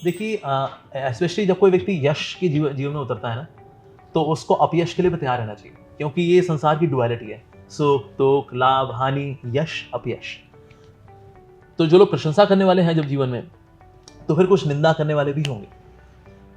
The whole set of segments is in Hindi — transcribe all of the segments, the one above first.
देखिए स्पेशली जब कोई व्यक्ति यश के जीवन में उतरता है ना, तो उसको अपयश के लिए भी तैयार रहना चाहिए, क्योंकि ये संसार की डुअलिटी है, सुख दुख लाभ हानि यश अपयश। तो जो लोग प्रशंसा करने वाले हैं जब जीवन में, तो फिर कुछ निंदा करने वाले भी होंगे।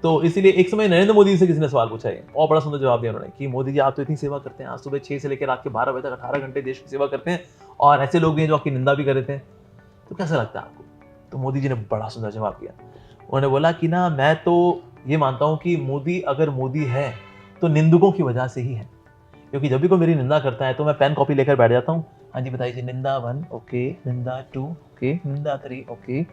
तो इसीलिए एक समय नरेंद्र मोदी से किसी ने सवाल पूछा है और बड़ा सुंदर जवाब दिया उन्होंने कि मोदी जी आप तो इतनी सेवा करते हैं, आज सुबह 6 से लेकर रात के 12 बजे तक 18 घंटे देश की सेवा करते हैं, और ऐसे लोग भी हैं जो आपकी निंदा भी कर रहे थे, तो कैसा लगता है आपको? तो मोदी जी ने बड़ा सुंदर जवाब दिया। उन्होंने बोला कि ना, मैं तो ये मानता हूँ कि मोदी अगर मोदी है तो निंदकों की वजह से ही है, क्योंकि जब भी कोई मेरी निंदा करता है तो मैं पेन कॉपी लेकर बैठ जाता हूँ, हाँ जी बताइए, निंदा 1 ओके, निंदा 2 ओके, निंदा 3 ओके।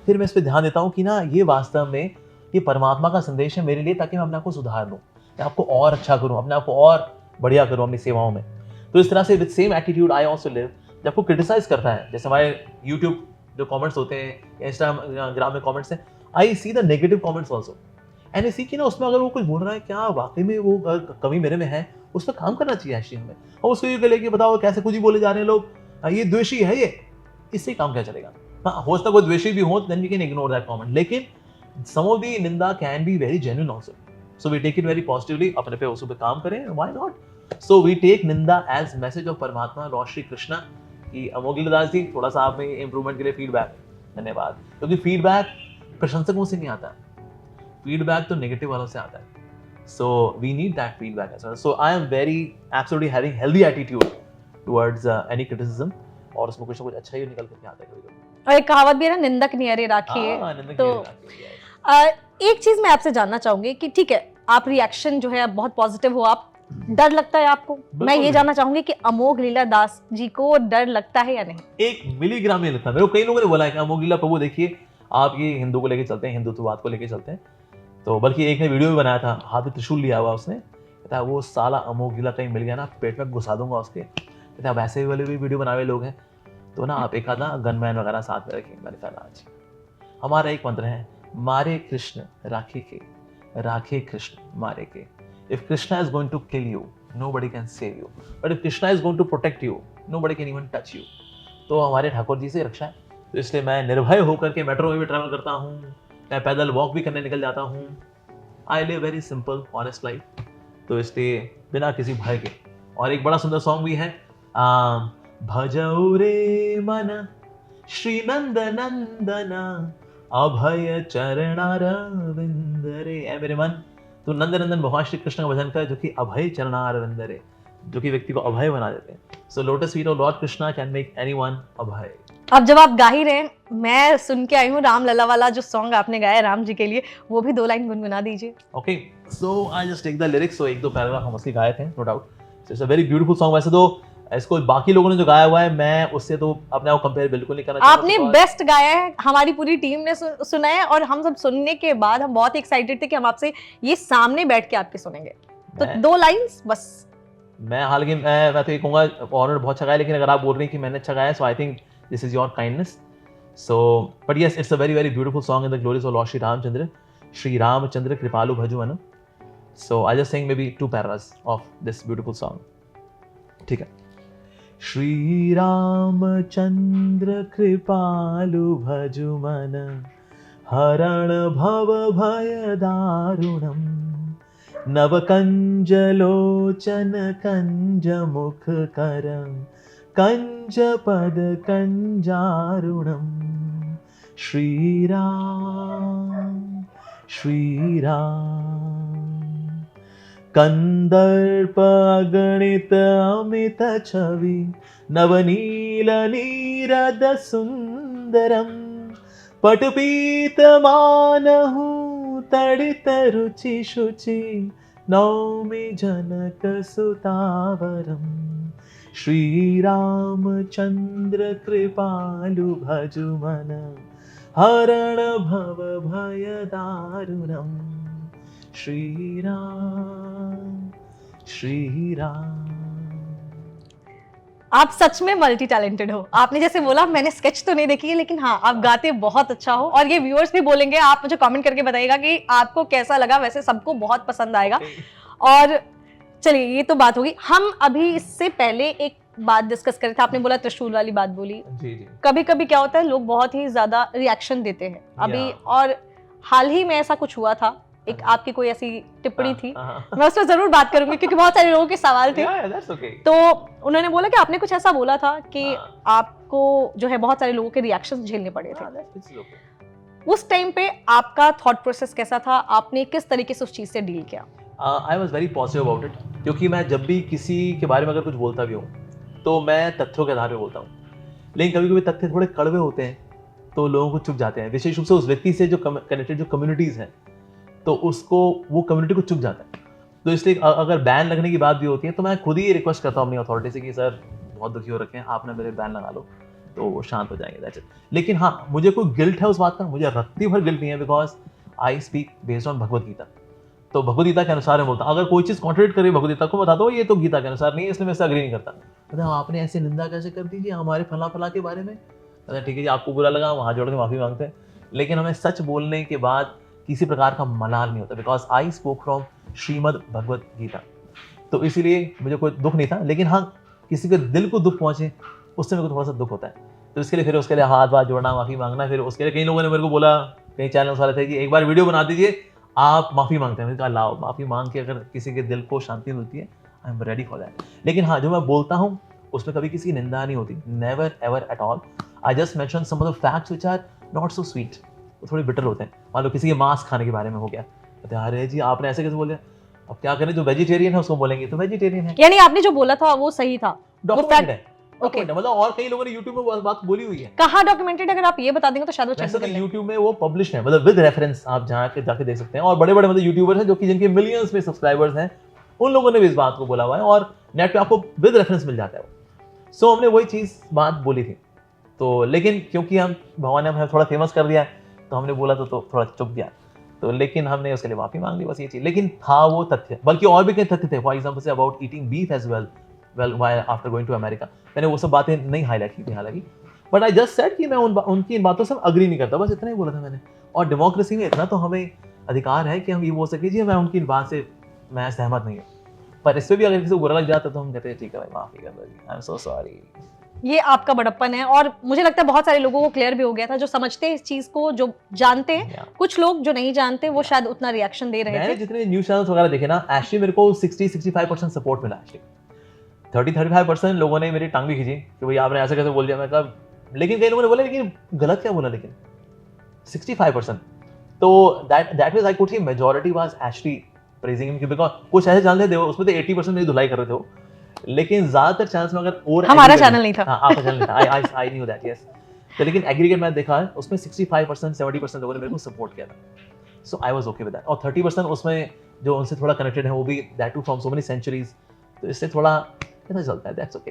फिर मैं इस पर ध्यान देता हूँ कि ना ये वास्तव में ये परमात्मा का संदेश है मेरे लिए, ताकि मैं अपने आप को सुधार लूँ, मैं आपको और अच्छा करूँ, अपने आप को और बढ़िया करूँ अपनी सेवाओं में। तो इस तरह से with same attitude I also live. जब आपको क्रिटिसाइज करता है, जैसे हमारे यूट्यूब जो कमेंट्स होते हैं, इंस्टाग्राम में कमेंट्स हैं, I see the negative comments also, and इसी की ना उसमें अगर वो कुछ बोल रहा है, क्या वाकई में वो कमी मेरे में है, उस पर काम करना चाहिए एक्चुअली हमें। और उसको ये लेके बताओ कैसे कुछ ही बोले जा रहे हैं लोग, ये द्वेषी है, ये इससे काम क्या चलेगा? हाँ, हो सकता है कोई द्वेषी भी हो, then we can ignore that comment, लेकिन some of the निंदा can be very genuine also, so we take it very positively, अपने पे उस पर काम करें, why not? So we take निंदा एज मैसेज ऑफ परमात्मा लॉर्ड श्री कृष्णा कि अमोघ दास जी, थोड़ा सा आप में इंप्रूवमेंट के लिए फीडबैक, धन्यवाद। क्योंकि फीडबैक प्रशंसकों से नहीं आता, फीडबैक तो नेगेटिव वालों से आता है। So we need that feedback as well. So I am very absolutely having healthy attitude towards any criticism, और उसमें कुछ ना कुछ अच्छा ही निकल करके आता है कभी-कभी। और एक कहावत भी है ना, निंदक नियरे राखिए। तो एक चीज मैं आपसे जानना चाहूंगी कि ठीक है, आप रिएक्शन जो है बहुत पॉजिटिव हो, आप डर लगता है आपको? मैं ये जानना चाहूंगी कि अमोघ लीला दास जी को डर लगता है या नहीं? 1 मिलीग्राम नहीं लगता। मेरे को कई लोगों ने बोला है कि अमोघ लीला प्रभु देखिए, आप ये हिंदू को लेके चलते हैं, हिंदुत्ववाद को लेके चलते हैं। तो बल्कि एक ने वीडियो भी बनाया था, हाथ में त्रिशूल लिया हुआ उसने, कहता है वो साला अमोघ लीला कहीं मिल गया ना, पेट में घुसा दूंगा उसके। कहता है वैसे वाले भी वीडियो बनाए लोग हैं, तो ना आप एक आधा गनमैन वगैरह साथ में रखें। मैंने कहा आज हमारा एक मंत्र है, मारे कृष्ण राखे के, राखे कृष्ण मारे के। If Krishna is going to kill you, nobody can save you, but if Krishna is going to protect you, nobody can even touch you। तो हमारे ठाकुर जी से रक्षा है, तो इसलिए मैं निर्भय होकर के मेट्रो में भी ट्रैवल करता हूँ, मैं पैदल वॉक भी करने निकल जाता हूँ। I live very simple honest life, तो इसलिए बिना किसी भय के। और एक बड़ा सुंदर सॉन्ग भी है, भजौ रे मन श्री नंद नंदना अभय चरणारविंद रे। ऐ मेरे मन, तो नंद नंदन भगवान श्री कृष्ण का भजन कर, जो कि अभय चरणारविंद रे, जो कि व्यक्ति को अभय बना देते हैं। So lotus feet of lord Krishna can make anyone अभय। अब जब आप गा ही रहे हैं, मैं सुन के आई हूँ राम लला वाला जो सॉन्ग आपने गाया राम जी के लिए, वो भी 2 लाइन गुनगुना दीजिए। Okay, so I just take the lyrics. So 1-2 paragraph हम उसके गाए थे, no doubt. So it's a very beautiful song. वैसे तो इसको बाकी लोगों ने जो गाया हुआ है, मैं उससे तो अपने आप कंपेयर बिल्कुल नहीं करना चाहता। आपने बेस्ट गाया है, हमारी पूरी टीम ने सुना है, और हम सब सुनने के बाद हम बहुत एक्साइटेड थे कि हम आपसे ये सामने बैठ के आपके सुनेंगे। तो 2 लाइंस बस। मैं हालांकि मैं तो ये कहूँगा और बहुत अच्छा गाया, लेकिन अगर आप बोल रहे हैं कि मैंने अच्छा गाया, so I think this is your kindness. So but yes, it's a very very beautiful song in the glories of lord Shri Ramchandra Kripalu Bhajuman. So I just sing maybe 2 paras of this beautiful song, ठीक है। श्री रामचंद्र कृपालु भजुमन हरण भव भय दारुणम नव कंज लोचन कंज मुख करम कंज पद कंजारुणम। श्री राम कंदर्प अगणित अमित छवि नवनील नीरद सुंदरम पटपीत मानहु तड़ित रुचि शुचि नौमि जनक सुतावरम। श्री रामचंद्र कृपालु भजुमन हरण भव भय दारुणम। श्री राम श्री राम। आप सच में मल्टी टैलेंटेड हो। आपने जैसे बोला, मैंने स्केच तो नहीं देखी है, लेकिन हाँ, आप गाते बहुत अच्छा हो, और ये व्यूअर्स भी बोलेंगे। आप मुझे कमेंट करके बताइएगा कि आपको कैसा लगा। वैसे सबको बहुत पसंद आएगा। और चलिए, ये तो बात होगी। हम अभी इससे पहले एक बात डिस्कस कर रहे थे, आपने बोला त्रिशूल वाली बात बोली। जी जी। कभी कभी क्या होता है, लोग बहुत ही ज्यादा रिएक्शन देते हैं अभी, और हाल ही में ऐसा कुछ हुआ था, एक आपकी कोई ऐसी टिप्पणी थी, हाँ, मैं उस पर जरूर बात करूंगी क्योंकि बहुत सारे लोगों के सवाल थे। yeah, that's okay. तो उन्होंने बोला कि आपने कुछ ऐसा बोला था कि हाँ। आपको जो है बहुत सारे लोगों के रिएक्शंस झेलने पड़े थे। हाँ, that's okay. उस टाइम पे आपका थॉट प्रोसेस कैसा था, आपने किस तरीके से उस चीज से डील किया? I was very positive about it, क्योंकि मैं जब भी किसी के बारे में अगर कुछ बोलता भी हूँ तो मैं तथ्यों के आधार पे बोलता हूँ, लेकिन कभी कभी तथ्य थोड़े कड़वे होते हैं तो लोगों को चुभ जाते हैं, विशेष रूप से उस व्यक्ति से जो कनेक्टेड जो कम्युनिटीज़ हैं, तो उसको वो कम्युनिटी को चुभ जाता है। तो इसलिए अगर बैन लगने की बात भी होती है तो मैं खुद ही रिक्वेस्ट करता हूँ अपनी अथॉरिटी से कि सर बहुत दुखी हो रखे हैं, आपने मेरे बैन लगा लो तो वो शांत हो जाएंगे, दैट्स इट। लेकिन हाँ, मुझे कोई गिल्ट है उस बात का, मुझे रत्ती भर गिल्ट नहीं है, because I speak based on Bhagavad Gita. तो भगवद गीता के अनुसार मैं बोलता हूँ, अगर कोई चीज़ कॉन्ट्रेडिक्ट करे भगवद गीता को, बता दो ये तो गीता के अनुसार नहीं है, इसलिए मैं इससे अग्री नहीं करता। मतलब आपने ऐसे निंदा कैसे कर दी जी हमारे फला फला के बारे में? मतलब ठीक है जी, आपको बुरा लगा, वहाँ जोड़ के माफ़ी मांगते हैं, लेकिन हमें सच बोलने के बाद किसी प्रकार का मलाल नहीं होता, because I spoke from Shrimad Bhagavad Gita. तो इसीलिए मुझे कोई दुख नहीं था, लेकिन हाँ, किसी के दिल को दुख पहुँचे उससे मेरे को थोड़ा सा दुख होता है। तो इसके लिए फिर उसके लिए हाथ वाथ जोड़ना, माफ़ी मांगना, फिर उसके लिए कई लोगों ने मेरे को बोला, कई चैनल्स वाले थे कि एक बार वीडियो बना दीजिए, आप माफ़ी मांगते हैं। मैंने कहा लाओ, माफ़ी मांग के अगर किसी के दिल को शांति मिलती है, I am ready for that. लेकिन हाँ, जो मैं बोलता हूँ उसमें कभी किसी की निंदा नहीं होती, never ever at all. I just mention some of the facts which are not so sweet, वो थोड़े बिटर होते हैं। मान लो किसी के मांस खाने के बारे में हो गया, कहते हैं अरे जी आपने ऐसे कैसे बोल दिया, अब क्या करें, जो वेजिटेरियन है उसको बोलेंगे तो वेजिटेरियन है, यानी आपने जो बोला था वो सही था, वो डॉक्यूमेंटेड है। ओके। मतलब और कई लोगों ने यूट्यूब में बात बोली हुई है। कहाँ डॉक्यूमेंटेड, अगर आप ये बता देंगे तो शायद वो चेक वैसे कर तो लें। यूट्यूब में वो पब्लिश है, मतलब विद रेफरेंस, आप जहाँ के जाके देख सकते हैं। और बड़े बड़े मतलब यूट्यूबर्स हैं जो कि जिनके मिलियंस में सब्सक्राइबर्स हैं, उन लोगों ने भी इस बात को बोला हुआ है और नेट पे आपको विद रेफरेंस मिल जाता है वो। सो हमने वही चीज़ बात बोली थी। तो लेकिन क्योंकि हम भगवान ने हमें थोड़ा फेमस कर दिया है तो हमने बोला तो थोड़ा चुप गया, तो लेकिन हमने उसके लिए माफ़ी मांग ली, बस ये चीज़। लेकिन था वो तथ्य, बल्कि और भी कई तथ्य थे, for example say about eating beef as well while after going to America. मैंने वो सब बातें नहीं हाईलाइट की थी हालांकि, बट आई जस्ट सेड कि मैं उनकी इन बातों से अग्री नहीं करता, बस इतना ही बोला था मैंने। और डेमोक्रेसी में इतना तो हमें अधिकार है कि हम ये बोल सके जी मैं उनकी बात से मैं सहमत नहीं हूँ, पर इससे भी अगर किसी को बुरा लग जाता तो हम कहते हैं ठीक है भाई, माफ़ी कर दो जी, आई एम सो सॉरी। ये आपका बड़प्पन है और मुझे लगता है बहुत सारे लोगों को क्लियर भी हो गया था, जो समझते हैं इस चीज को, जो जानते हैं। Yeah. कुछ लोग जो नहीं जानते वो शायद उतना रिएक्शन दे रहे मैंने थे। जितने न्यूज़ चैनल्स वगैरह देखे ना, एक्चुअली मेरे को 60-65% सपोर्ट मिला। एक्चुअली 30-35% लोगों ने मेरी टांग भी खींची कि भाई आपने ऐसे कैसे बोल दिया। मैं कहा, लेकिन कई लोगों ने बोला लेकिन गलत क्या बोला, लेकिन 65%। तो that means I could see majority was actually praising him, because कुछ ऐसे चैनल थे उसमें तो 80% मेरी धुलाई कर रहे थे वो, लेकिन ज्यादातर चैनल्स में अगर और हमारा चैनल नहीं था। हाँ, आपका चैनल नहीं था। I knew that, yes. तो लेकिन एग्रीगेट मैंने देखा है उसमें 65% 70% लोगों ने मेरे को सपोर्ट किया था। So I was okay with that. और 30% उसमें जो उनसे थोड़ा कनेक्टेड है वो भी, that too from so many centuries, तो इससे थोड़ा ऐसा चलता है, दैट्स ओके।